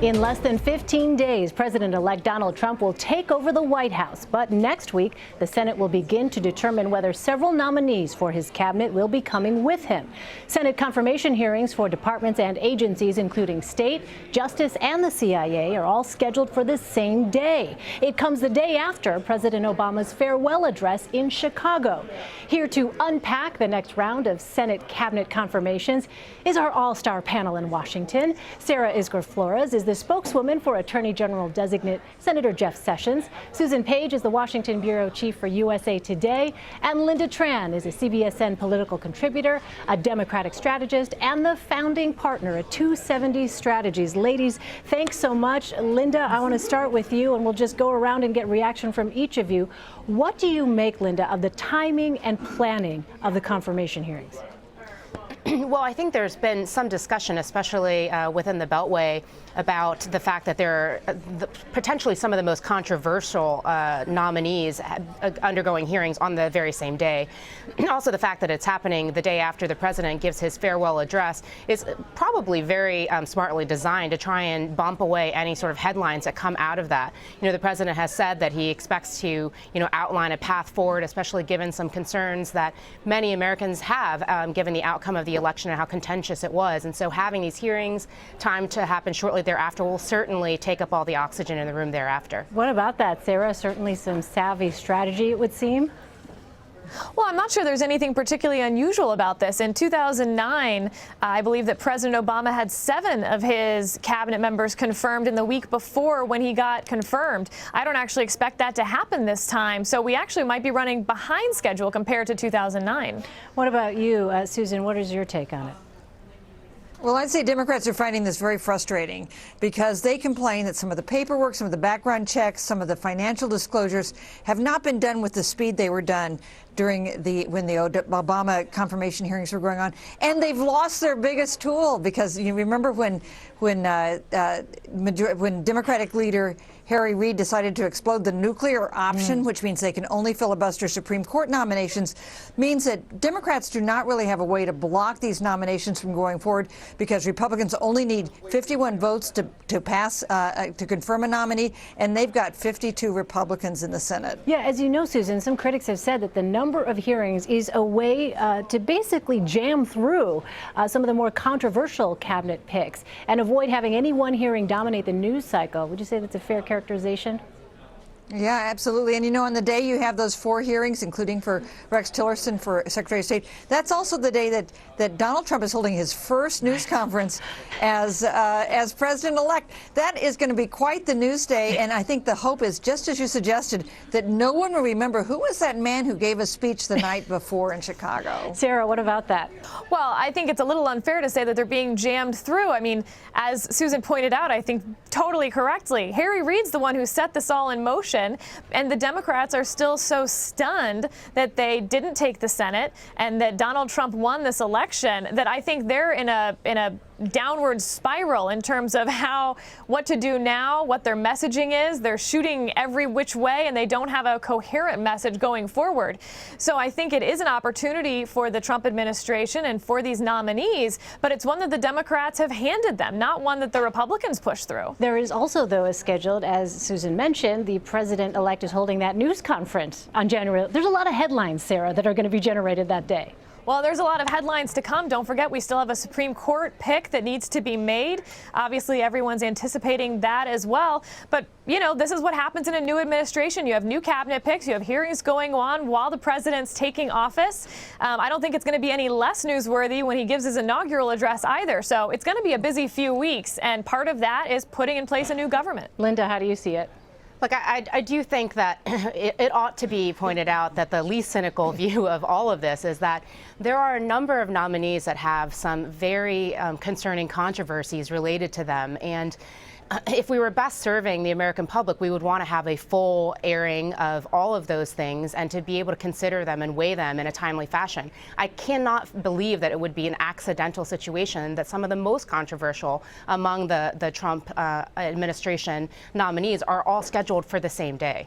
In less than 15 days, President-elect Donald Trump will take over the White House. But next week, the Senate will begin to determine whether several nominees for his cabinet will be coming with him. Senate confirmation hearings for departments and agencies, including state, justice, and the CIA, are all scheduled for the same day. It comes the day after President Obama's farewell address in Chicago. Here to unpack the next round of Senate cabinet confirmations is our all-star panel in Washington. Sarah Isgur Flores is the spokeswoman for Attorney General-Designate Senator Jeff Sessions. Susan Page is the Washington bureau chief for USA Today. And Lynda Tran is a CBSN political contributor, a Democratic strategist, and the founding partner at 270 Strategies. Ladies, thanks so much. Lynda, I want to start with you, and we'll just go around and get reaction from each of you. What do you make, Lynda, of the timing and planning of the confirmation hearings? Well, I think there's been some discussion, especially within the Beltway, about the fact that there are potentially some of the most controversial nominees undergoing hearings on the very same day. Also, the fact that it's happening the day after the president gives his farewell address is probably very smartly designed to try and bump away any sort of headlines that come out of that. You know, the president has said that he expects to, outline a path forward, especially given some concerns that many Americans have given the outcome of the election and how contentious it was. And so having these hearings timed to happen shortly thereafter will certainly take up all the oxygen in the room thereafter. What about that, Sarah? Certainly some savvy strategy, it would seem. Well, I'm not sure there's anything particularly unusual about this. In 2009, I believe that President Obama had 7 of his cabinet members confirmed in the week before when he got confirmed. I don't actually expect that to happen this time, so we actually might be running behind schedule compared to 2009. What about you, Susan? What is your take on it? Well, I'd say Democrats are finding this very frustrating because they complain that some of the paperwork, some of the background checks, some of the financial disclosures have not been done with the speed they were done during when the Obama confirmation hearings were going on, and they've lost their biggest tool because you remember when Democratic leader Harry Reid decided to explode the nuclear option, which means they can only filibuster Supreme Court nominations, means that Democrats do not really have a way to block these nominations from going forward because Republicans only need 51 votes to pass, to confirm a nominee, and they've got 52 Republicans in the Senate. Yeah, as you know, Susan, some critics have said that the number of hearings is a way to basically jam through some of the more controversial cabinet picks and avoid having any one hearing dominate the news cycle. Would you say that's a fair characterization? Yeah, absolutely. And on the day you have those 4 hearings, including for Rex Tillerson for Secretary of State, that's also the day that Donald Trump is holding his first news conference as president-elect. That is going to be quite the news day, and I think the hope is, just as you suggested, that no one will remember who was that man who gave a speech the night before in Chicago. Sarah, what about that? Well, I think it's a little unfair to say that they're being jammed through. I mean, as Susan pointed out, I think totally correctly, Harry Reid's the one who set this all in motion. And the Democrats are still so stunned that they didn't take the Senate and that Donald Trump won this election that I think they're in a downward spiral in terms of what to do now, what their messaging is. They're shooting every which way and they don't have a coherent message going forward. So I think it is an opportunity for the Trump administration and for these nominees, but it's one that the Democrats have handed them, not one that the Republicans pushed through. There is also, though, as scheduled, as Susan mentioned, the president-elect is holding that news conference on January. There's a lot of headlines, Sarah, that are going to be generated that day. Well, there's a lot of headlines to come. Don't forget, we still have a Supreme Court pick that needs to be made. Obviously, everyone's anticipating that as well. But, this is what happens in a new administration. You have new cabinet picks. You have hearings going on while the president's taking office. I don't think it's going to be any less newsworthy when he gives his inaugural address either. So it's going to be a busy few weeks. And part of that is putting in place a new government. Lynda, how do you see it? Look, I do think that it ought to be pointed out that the least cynical view of all of this is that there are a number of nominees that have some very concerning controversies related to them. And if we were best serving the American public, we would want to have a full airing of all of those things and to be able to consider them and weigh them in a timely fashion. I cannot believe that it would be an accidental situation that some of the most controversial among the Trump administration nominees are all scheduled for the same day.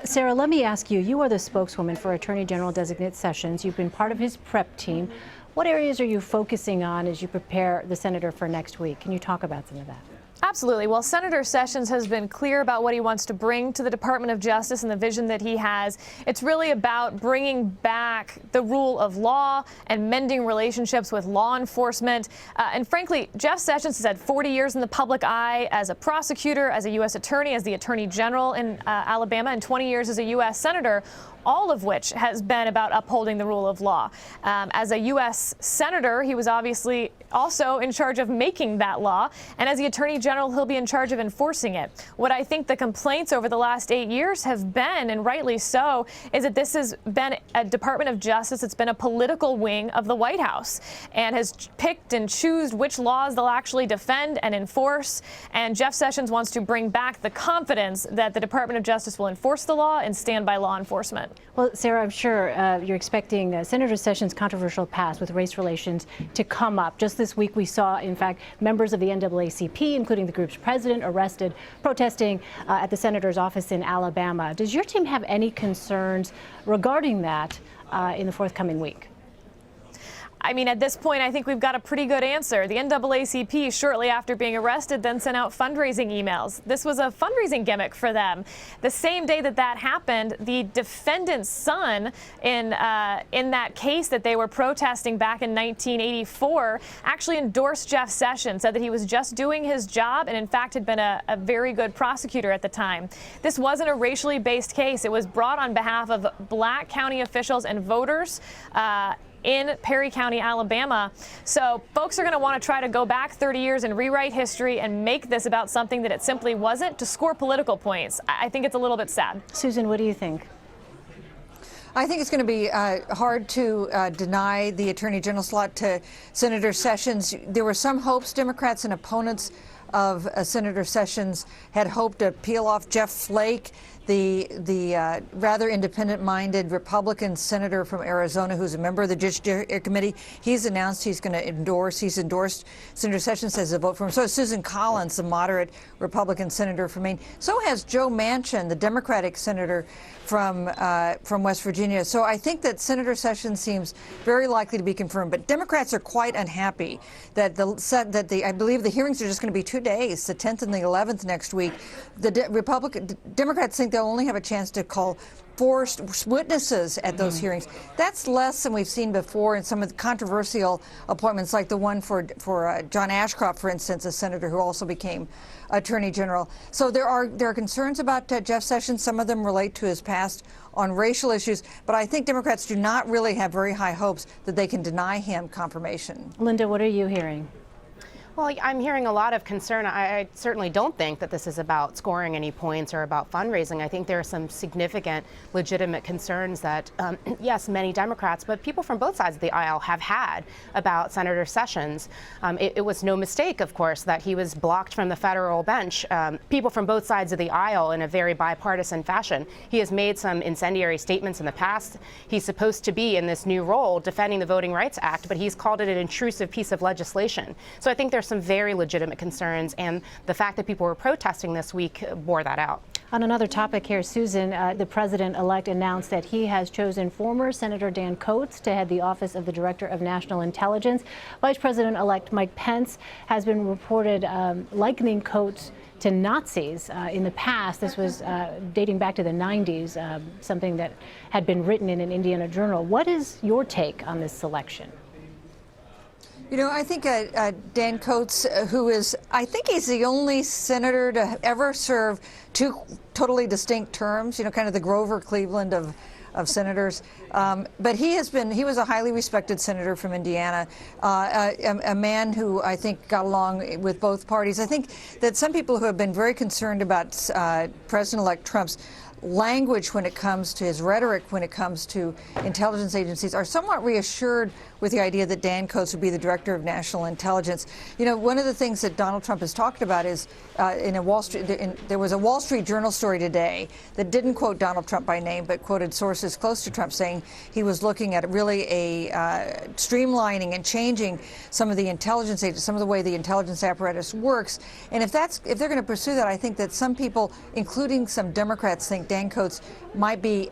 Sarah, let me ask you, you are the spokeswoman for Attorney General-Designate Sessions. You've been part of his prep team. What areas are you focusing on as you prepare the senator for next week? Can you talk about some of that? Absolutely. Well, Senator Sessions has been clear about what he wants to bring to the Department of Justice and the vision that he has. It's really about bringing back the rule of law and mending relationships with law enforcement. And frankly, Jeff Sessions has had 40 years in the public eye as a prosecutor, as a U.S. attorney, as the Attorney General in Alabama, and 20 years as a U.S. Senator, all of which has been about upholding the rule of law. As a U.S. Senator, he was obviously also in charge of making that law. And as the Attorney General, he'll be in charge of enforcing it. What I think the complaints over the last 8 years have been, and rightly so, is that this has been a Department of Justice. It's been a political wing of the White House and has picked and choose which laws they'll actually defend and enforce. And Jeff Sessions wants to bring back the confidence that the Department of Justice will enforce the law and stand by law enforcement. Well, Sarah, I'm sure you're expecting Senator Sessions' controversial past with race relations to come up. Just this week, we saw, in fact, members of the NAACP, including the group's president, arrested protesting at the senator's office in Alabama. Does your team have any concerns regarding that in the forthcoming week? I mean, at this point, I think we've got a pretty good answer. The NAACP, shortly after being arrested, then sent out fundraising emails. This was a fundraising gimmick for them. The same day that that happened, the defendant's son in that case that they were protesting back in 1984 actually endorsed Jeff Sessions, said that he was just doing his job and, in fact, had been a very good prosecutor at the time. This wasn't a racially based case. It was brought on behalf of Black county officials and voters in Perry County, Alabama. So folks are going to want to try to go back 30 years and rewrite history and make this about something that it simply wasn't to score political points. I think it's a little bit sad. Susan, what do you think? I think it's going to be hard to deny the Attorney General slot to Senator Sessions. There were some hopes. Democrats and opponents of Senator Sessions had hoped to peel off Jeff Flake, the rather independent-minded Republican senator from Arizona who's a member of the Judiciary Committee. He's announced he's going to he's endorsed Senator Sessions as a vote for him. So has Susan Collins, the moderate Republican senator from Maine. So has Joe Manchin, the Democratic senator from West Virginia. So I think that Senator Sessions seems very likely to be confirmed. But Democrats are quite unhappy that I believe the hearings are just going to be 2 days, the 10th and the 11th next week. The Democrats think they'll only have a chance to call 4 witnesses at those hearings. That's less than we've seen before in some of the controversial appointments, like the one for John Ashcroft, for instance, a senator who also became Attorney General. So there are concerns about Jeff Sessions. Some of them relate to his past on racial issues, but I think Democrats do not really have very high hopes that they can deny him confirmation. Lynda, what are you hearing? Well, I'm hearing a lot of concern. I certainly don't think that this is about scoring any points or about fundraising. I think there are some significant, legitimate concerns that, yes, many Democrats, but people from both sides of the aisle have had about Senator Sessions. It was no mistake, of course, that he was blocked from the federal bench. People from both sides of the aisle in a very bipartisan fashion. He has made some incendiary statements in the past. He's supposed to be in this new role defending the Voting Rights Act, but he's called it an intrusive piece of legislation. So I think there's some very legitimate concerns, and the fact that people were protesting this week bore that out. On another topic here, Susan, the president-elect announced that he has chosen former Senator Dan Coats to head the Office of the Director of National Intelligence. Vice President-elect Mike Pence has been reported likening Coats to Nazis in the past. This was dating back to the 90s, something that had been written in an Indiana journal. What is your take on this selection? You know, I think Dan Coats, I think he's the only senator to ever serve 2 totally distinct terms, you know, kind of the Grover Cleveland of senators. But he was a highly respected senator from Indiana, a man who I think got along with both parties. I think that some people who have been very concerned about President-elect Trump's language when it comes to his rhetoric, when it comes to intelligence agencies, are somewhat reassured with the idea that Dan Coats would be the Director of National Intelligence. You know, one of the things that Donald Trump has talked about is there was a Wall Street Journal story today that didn't quote Donald Trump by name, but quoted sources close to Trump saying he was looking at really a streamlining and changing some of the intelligence agents, some of the way the intelligence apparatus works. And if they're going to pursue that, I think that some people, including some Democrats, think like Dan Coats might be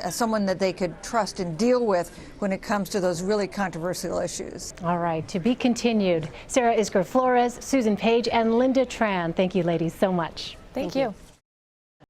someone that they could trust and deal with when it comes to those really controversial issues. All right, to be continued. Sarah Isgur Flores, Susan Page, and Lynda Tran. Thank you, ladies, so much. Thank you.